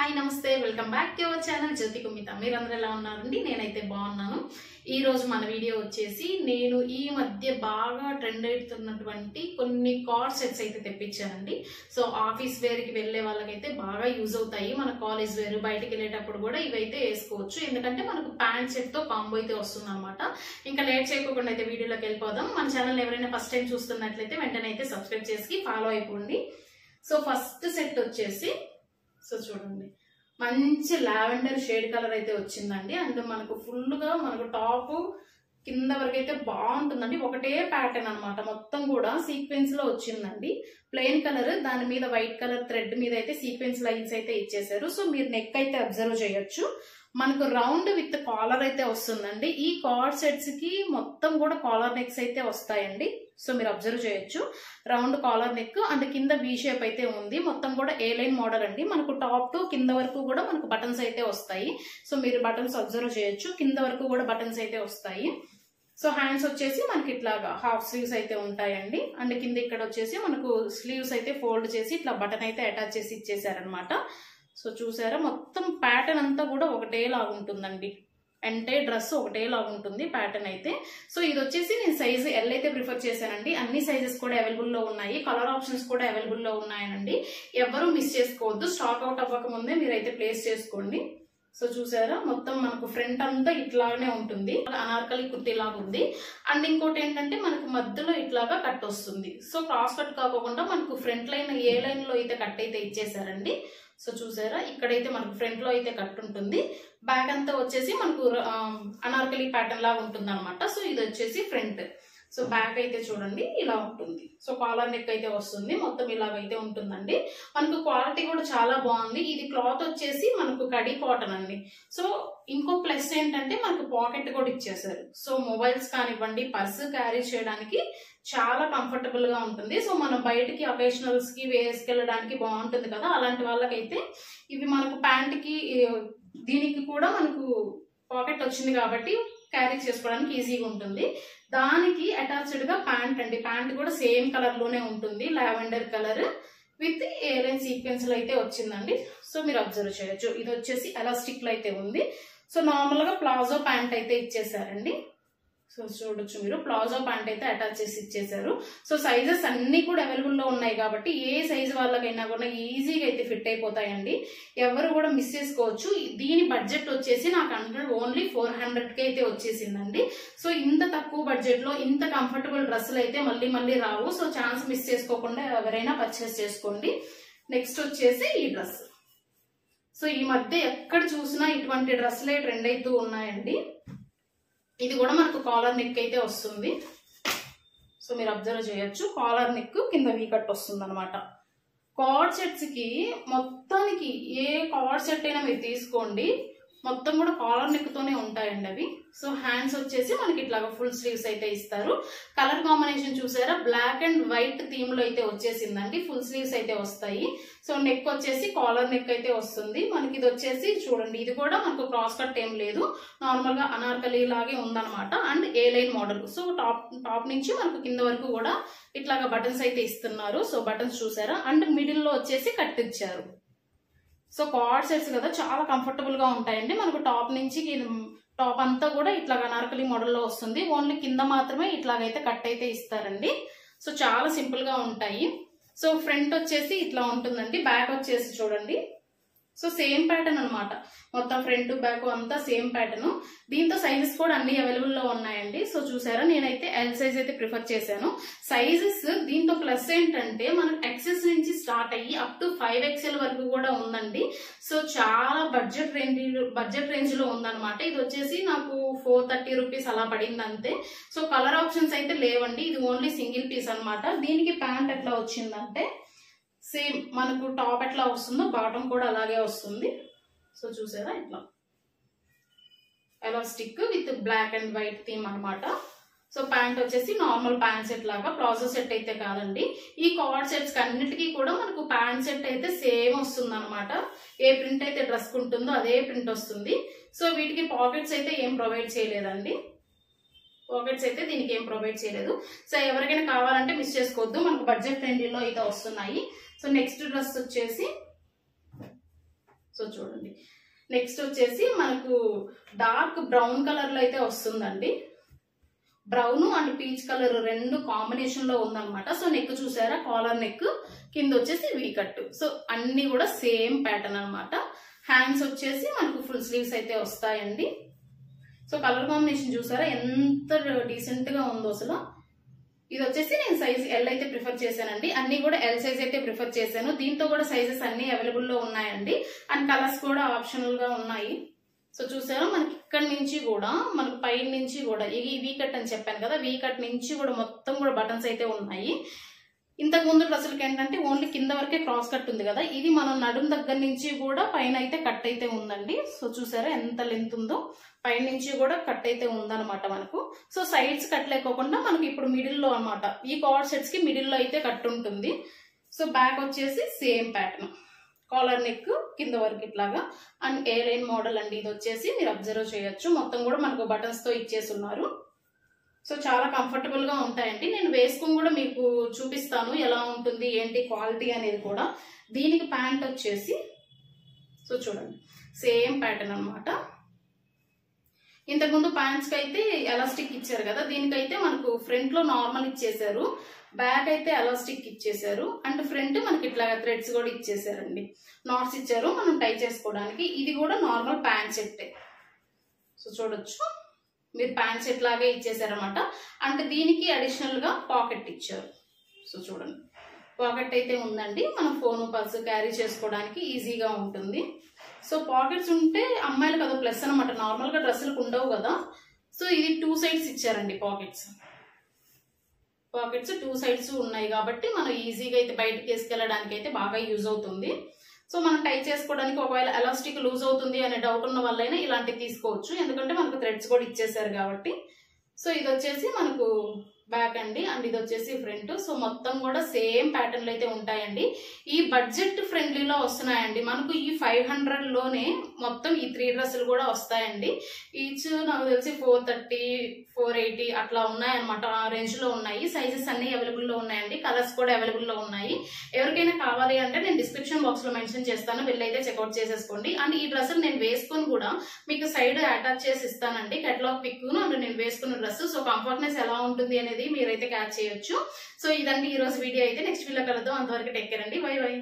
Hi నమస్తే welcome back to our channel Jyothi కుమిత. మీరందరూ ఎలా ఉన్నారండి? నేనైతే బాగున్నాను. ఈ రోజు మన వీడియో వచ్చేసి నేను ఈ మధ్య బాగా ట్రెండ్ అవుతున్నటువంటి కొన్ని కార్డ్ సెట్స్ అయితే తెప్పించానండి. సో ఆఫీస్ వేర్ కి వెళ్లే వాళ్ళకైతే బాగా యూజ్ అవుతాయి. మన కాలేజ్ వేర్ బయటకు వెళ్ళేటప్పుడు కూడా ఇవైతే వేసుకోవచ్చు. ఎందుకంటే మనకు ప్యాంట్ సెట్ తో కాంబో అయితే వస్తుంది అనమాట. ఇంకా లేట్ చేయకుండా అయితే వీడియోలోకి వెళ్ళిపోదాం. మన ఛానల్ ఎవరైనా ఫస్ట్ టైం చూస్తున్నట్లయితే వెంటనే అయితే సబ్స్క్రైబ్ చేసి ఫాలో అయిపోండి. సో ఫస్ట్ సెట్ వచ్చేసి సో చూడండి, మంచి లావెండర్ షేడ్ కలర్ అయితే వచ్చిందండి. అండ్ మనకు ఫుల్ గా మనకు టాప్ కింద వరకు అయితే బాగుంటుందండి. ఒకటే ప్యాటర్న్ అనమాట, మొత్తం కూడా సీక్వెన్స్ లో వచ్చిందండి. ప్లెయిన్ కలర్, దాని మీద వైట్ కలర్ థ్రెడ్ మీద అయితే సీక్వెన్స్ లైన్స్ అయితే ఇచ్చేసారు. సో మీరు నెక్ అయితే అబ్జర్వ్ చేయొచ్చు. మనకు రౌండ్ విత్ కాలర్ అయితే వస్తుందండి. ఈ కార్డ్ సెట్స్ కి మొత్తం కూడా కాలర్ నెక్స్ అయితే వస్తాయండి. సో మీరు అబ్జర్వ్ చేయొచ్చు, రౌండ్ కాలర్ నెక్ అండ్ కింద వి షేప్ అయితే ఉంది. మొత్తం కూడా ఏ లైన్ మోడల్ అండి. మనకు టాప్ టు కింద వరకు కూడా మనకు బటన్స్ అయితే వస్తాయి. సో మీరు బటన్స్ అబ్జర్వ్ చేయొచ్చు, కింద వరకు కూడా బటన్స్ అయితే వస్తాయి. సో హ్యాండ్స్ వచ్చేసి మనకి ఇట్లాగా హాఫ్ స్లీవ్స్ అయితే ఉంటాయండి. అండ్ కింద ఇక్కడ వచ్చేసి మనకు స్లీవ్స్ అయితే ఫోల్డ్ చేసి ఇట్లా బటన్ అయితే అటాచ్ చేసి ఇచ్చేసారనమాట. సో చూసారా, మొత్తం ప్యాటర్న్ అంతా కూడా ఒకటేలాగా ఉంటుందండి. ఎంటైర్ డ్రెస్ ఒకటేలాగా ఉంటుంది ప్యాటర్న్ అయితే. సో ఇది వచ్చేసి నేను సైజ్ ఎల్ అయితే ప్రిఫర్ చేశానండి. అన్ని సైజెస్ కూడా అవైలబుల్ లో ఉన్నాయి, కలర్ ఆప్షన్స్ కూడా అవైలబుల్ లో ఉన్నాయండి. ఎవరు మిస్ చేసుకోవద్దు, స్టాక్ అవుట్ అవ్వక ముందే మీరైతే ప్లేస్ చేసుకోండి. సో చూసారా, మొత్తం మనకు ఫ్రంట్ అంతా ఇట్లానే ఉంటుంది, అనార్కలి కుర్తీ లాగా ఉంది. అండ్ ఇంకోటి ఏంటంటే మనకు మధ్యలో ఇట్లాగా కట్ వస్తుంది. సో క్రాస్ కట్ కాకుండా మనకు ఫ్రంట్ లైన్ ఏ లైన్ లో అయితే కట్ అయితే ఇచ్చేసారండి. సో చూసారా, ఇక్కడైతే మనకు ఫ్రంట్ లో అయితే కట్ ఉంటుంది. బ్యాక్ అంతా వచ్చేసి మనకు అనార్కలి ప్యాటర్న్ లాగా ఉంటుంది అనమాట. సో ఇది వచ్చేసి ఫ్రంట్. సో బ్యాక్ అయితే చూడండి ఇలా ఉంటుంది. సో కాలర్ నెక్ అయితే వస్తుంది, మొత్తం ఇలాగైతే ఉంటుందండి. మనకు క్వాలిటీ కూడా చాలా బాగుంది. ఇది క్లాత్ వచ్చేసి మనకు కడి కాటన్ అండి. సో ఇంకో ప్లస్ ఏంటంటే మనకు పాకెట్ కూడా ఇచ్చేసారు. సో మొబైల్స్ కానివ్వండి, పర్స్ క్యారీ చేయడానికి చాలా కంఫర్టబుల్ గా ఉంటుంది. సో మనం బయటికి అకేషనల్స్ కి వేసుకెళ్ళడానికి బాగుంటుంది కదా, అలాంటి వాళ్ళకైతే ఇవి మనకు ప్యాంట్ కి దీనికి కూడా మనకు పాకెట్ వచ్చింది కాబట్టి క్యారీ చేసుకోవడానికి ఈజీగా ఉంటుంది. దానికి అటాచ్డ్ గా ప్యాంట్ అండి. ప్యాంట్ కూడా సేమ్ కలర్ లోనే ఉంటుంది, lavender colour with A-line sequence లో అయితే వచ్చిందండి. సో మీరు అబ్జర్వ్ చేయొచ్చు, ఇది వచ్చేసి ఎలాస్టిక్ లో అయితే ఉంది. సో నార్మల్ గా ప్లాజో ప్యాంట్ అయితే ఇచ్చేసారండి. సో చూడొచ్చు మీరు, ప్లాజో ప్యాంట్ అయితే అటాచ్ చేసి ఇచ్చేసారు. సో సైజెస్ అన్ని కూడా అవైలబుల్ లో ఉన్నాయి కాబట్టి ఏ సైజ్ వాళ్ళకైనా కూడా ఈజీగా అయితే ఫిట్ అయిపోతాయండి. ఎవరు కూడా మిస్ చేసుకోవచ్చు. దీని బడ్జెట్ వచ్చేసి నాకు ఓన్లీ 400 కి అయితే వచ్చేసిందండి. సో ఇంత తక్కువ బడ్జెట్ లో ఇంత కంఫర్టబుల్ డ్రెస్సులు అయితే మళ్ళీ మళ్ళీ రావు. సో ఛాన్స్ మిస్ చేసుకోకుండా ఎవరైనా పర్చేస్ చేసుకోండి. నెక్స్ట్ వచ్చేసి ఈ డ్రెస్. సో ఈ మధ్య ఎక్కడ చూసినా ఇటువంటి డ్రెస్సులే ట్రెండ్ అవుతూ ఉన్నాయండి. ఇది కూడా మనకు కాలర్ నెక్ అయితే వస్తుంది. సో మీరు అబ్జర్వ్ చేయొచ్చు, కాలర్ నెక్ కింద వీ కట్ వస్తుంది అనమాట. కార్డ్ సెట్స్ కి మొత్తానికి ఏ కార్డ్ సెట్ అయినా మీరు తీసుకోండి, మొత్తం కూడా కాలర్ నెక్ తోనే ఉంటాయండి అవి. సో హ్యాండ్స్ వచ్చేసి మనకి ఇట్లాగా ఫుల్ స్లీవ్స్ అయితే ఇస్తారు. కలర్ కాంబినేషన్ చూసారా, బ్లాక్ అండ్ వైట్ థీమ్ లో అయితే వచ్చేసిందండి. ఫుల్ స్లీవ్స్ అయితే వస్తాయి. సో నెక్ వచ్చేసి కాలర్ నెక్ అయితే వస్తుంది మనకి. ఇది వచ్చేసి చూడండి, ఇది కూడా మనకు క్రాస్ కట్ ఏం లేదు, నార్మల్ గా అనార్కలి లాగే ఉందన్నమాట. And A line model. So top నుంచి మనకు కింద వరకు కూడా ఇట్లాగా బటన్స్ అయితే ఇస్తున్నారు. సో బటన్స్ చూసారా, అండ్ మిడిల్ లో వచ్చేసి కట్ ఇచ్చారు. సో కార్డ్ సెట్స్ కదా, చాలా కంఫర్టబుల్ గా ఉంటాయండి. మనకు టాప్ నుంచి టాప్ అంతా కూడా ఇట్లా అనార్కలి మోడల్లో వస్తుంది. ఓన్లీ కింద మాత్రమే ఇట్లాగైతే కట్ అయితే ఇస్తారండి. సో చాలా సింపుల్ గా ఉంటాయి. సో ఫ్రంట్ వచ్చేసి ఇట్లా ఉంటుందండి. బ్యాక్ వచ్చేసి చూడండి, సో సేమ్ ప్యాటర్న్ అనమాట. మొత్తం ఫ్రంట్ బ్యాక్ అంతా సేమ్ ప్యాటర్న్. దీంతో సైజెస్ కూడా అన్ని అవైలబుల్ లో ఉన్నాయండి. సో చూసారా, నేనైతే ఎల్ సైజ్ అయితే ప్రిఫర్ చేశాను. సైజెస్ దీంతో ప్లస్ ఏంటంటే మనకు ఎక్సెస్ నుంచి స్టార్ట్ అయ్యి అప్ టు 5XL వరకు కూడా ఉందండి. సో చాలా బడ్జెట్ రేంజ్ లో ఉందన్నమాట. ఇది వచ్చేసి నాకు 430 రూపీస్ అలా పడింది అంతే. సో కలర్ ఆప్షన్స్ అయితే లేవండి, ఇది ఓన్లీ సింగిల్ పీస్ అనమాట. దీనికి ప్యాంట్ ఎట్లా వచ్చిందంటే సేమ్ మనకు టాప్ ఎట్లా వస్తుందో బాటమ్ కూడా అలాగే వస్తుంది. సో చూసారా, ఇట్లా elastic with black and white theme అనమాట. సో ప్యాంట్ వచ్చేసి నార్మల్ ప్యాంట్ సెట్ లాగా, ప్లాజో సెట్ అయితే కాదండి. ఈ కార్డ్ సెట్స్ అన్నిటికీ కూడా మనకు ప్యాంట్ సెట్ అయితే సేమ్ వస్తుంది అనమాట. ఏ ప్రింట్ అయితే డ్రెస్ ఉంటుందో అదే ప్రింట్ వస్తుంది. సో వీటికి పాకెట్స్ అయితే ఏం ప్రొవైడ్ చేయలేదండి. పాకెట్స్ అయితే దీనికి ఏం ప్రొవైడ్ చేయలేదు. సో ఎవరికైనా కావాలంటే మిస్ చేసుకోవద్దు, మనకు బడ్జెట్ ఫ్రెండ్లీలో అయితే వస్తున్నాయి. సో నెక్స్ట్ డ్రెస్ వచ్చేసి సో చూడండి. నెక్స్ట్ వచ్చేసి మనకు డార్క్ బ్రౌన్ కలర్ లో అయితే వస్తుందండి. బ్రౌన్ అండ్ పీచ్ కలర్ రెండు కాంబినేషన్ లో ఉందన్నమాట. సో నెక్ చూసారా, కాలర్ నెక్, కింద వచ్చేసి వీ కట్. సో అన్ని కూడా సేమ్ ప్యాటర్న్ అనమాట. హ్యాండ్స్ వచ్చేసి మనకు ఫుల్ స్లీవ్స్ అయితే వస్తాయండి. సో కలర్ కాంబినేషన్ చూసారా ఎంత డీసెంట్ గా ఉందో అసలు. ఇది వచ్చేసి నేను సైజ్ ఎల్ అయితే ప్రిఫర్ చేశానండి. అన్ని కూడా ఎల్ సైజ్ అయితే ప్రిఫర్ చేశాను. దీంతో కూడా సైజెస్ అన్ని అవైలబుల్ లో ఉన్నాయండి. అండ్ కలర్స్ కూడా ఆప్షనల్ గా ఉన్నాయి. సో చూసారా, మనకి ఇక్కడ నుంచి కూడా మనకు పై నుంచి కూడా ఈ వీ కట్ అని చెప్పాను కదా, వీ కట్ నుంచి కూడా మొత్తం కూడా బటన్స్ అయితే ఉన్నాయి. ఇంతకు ముందు డ్రెస్సులకి ఏంటంటే ఓన్లీ కింద వరకే క్రాస్ కట్ ఉంది కదా, ఇది మనం నడుం దగ్గర నుంచి కూడా పైన అయితే కట్ అయితే ఉందండి. సో చూసారా ఎంత లెంత్ ఉందో, పైన నుంచి కూడా కట్ అయితే ఉందన్నమాట మనకు. సో సైడ్స్ కట్ లేకోకుండా మనకి ఇప్పుడు మిడిల్ లో అనమాట, ఈ కార్డ్ సెట్స్ కి మిడిల్ లో అయితే కట్ ఉంటుంది. సో బ్యాక్ వచ్చేసి సేమ్ ప్యాటర్న్, కాలర్ నెక్ కింద వరకు ఇట్లాగా. అండ్ ఏ లైన్ మోడల్ అండి ఇది వచ్చేసి, మీరు అబ్జర్వ్ చేయొచ్చు. మొత్తం కూడా మనకు బటన్స్ తో ఇచ్చేసి ఉన్నారు. సో చాలా కంఫర్టబుల్ గా ఉంటాయండి. నేను వేసుకుని కూడా మీకు చూపిస్తాను ఎలా ఉంటుంది ఏంటి క్వాలిటీ అనేది కూడా. దీనికి ప్యాంట్ వచ్చేసి సో చూడండి సేమ్ ప్యాటర్న్ అనమాట. ఇంతకుముందు ప్యాంట్స్ కి అయితే ఎలాస్టిక్ ఇచ్చారు కదా, దీనికైతే మనకు ఫ్రంట్ లో నార్మల్ ఇచ్చేసారు, బ్యాక్ అయితే ఎలాస్టిక్ ఇచ్చేసారు. అండ్ ఫ్రంట్ మనకి ఇట్లా థ్రెడ్స్ కూడా ఇచ్చేసారండి, నాట్స్ ఇచ్చారు మనం టై చేసుకోవడానికి. ఇది కూడా నార్మల్ ప్యాంట్ సెట్టే. సో చూడొచ్చు, మీరు ప్యాంట్ సెట్ లాగే ఇచ్చేసారనమాట. అంటే దీనికి అడిషనల్ గా పాకెట్ ఇచ్చారు. సో చూడండి, పాకెట్ అయితే ఉందండి, మనం ఫోన్ పర్సు క్యారీ చేసుకోవడానికి ఈజీగా ఉంటుంది. సో పాకెట్స్ ఉంటే అమ్మాయిలకు అదో ప్లస్ అనమాట, నార్మల్ గా డ్రెస్సులకు ఉండవు కదా. సో ఇది 2 సైడ్స్ ఇచ్చారండి పాకెట్స్. పాకెట్స్ 2 సైడ్స్ ఉన్నాయి కాబట్టి మనం ఈజీగా అయితే బయటకి వేసుకెళ్ళడానికి అయితే బాగా యూజ్ అవుతుంది. సో మనం టై చేసుకోవడానికి ఒకవేళ ఎలాస్టిక్ లూజ్ అవుతుంది అనే డౌట్ ఉన్న వాళ్ళైనా ఇలాంటివి తీసుకోవచ్చు, ఎందుకంటే మనకు థ్రెడ్స్ కూడా ఇచ్చేసారు కాబట్టి. సో ఇది వచ్చేసి మనకు బ్యాక్ అండి, అండ్ ఇది వచ్చేసి ఫ్రంట్. సో మొత్తం కూడా సేమ్ ప్యాటర్న్లు అయితే ఉంటాయండి. ఈ బడ్జెట్ ఫ్రెండ్లీలో వస్తున్నాయండి మనకు. ఈ 500 లోనే మొత్తం ఈ 3 డ్రెస్సులు కూడా వస్తాయండి. ఈచ్ నాకు తెలిసి 430, 480 అట్లా ఉన్నాయన్నమాట, ఆ రేంజ్ లో ఉన్నాయి. సైజెస్ అన్ని అవైలబుల్ లో ఉన్నాయండి, కలర్స్ కూడా అవైలబుల్ లో ఉన్నాయి. ఎవరికైనా కావాలి అంటే నేను డిస్క్రిప్షన్ బాక్స్ లో మెన్షన్ చేస్తాను, వెళ్ళైతే చెక్అవుట్ చేసేసుకోండి. అండ్ ఈ డ్రెస్సులు నేను వేసుకొని కూడా మీకు సైడ్ అటాచ్ చేసి ఇస్తానండి, కేటలాగ్ పిక్ అండ్ నేను వేసుకున్న డ్రెస్. సో కంఫర్ట్నెస్ ఎలా ఉంటుంది అనేది మీరైతే క్యాచ్ చేయొచ్చు. సో ఇదండి ఈ రోజు వీడియో అయితే. నెక్స్ట్ వీడియో కలుద్దాం, అంతవరకు టేక్ కేర్ అండి, బై బై.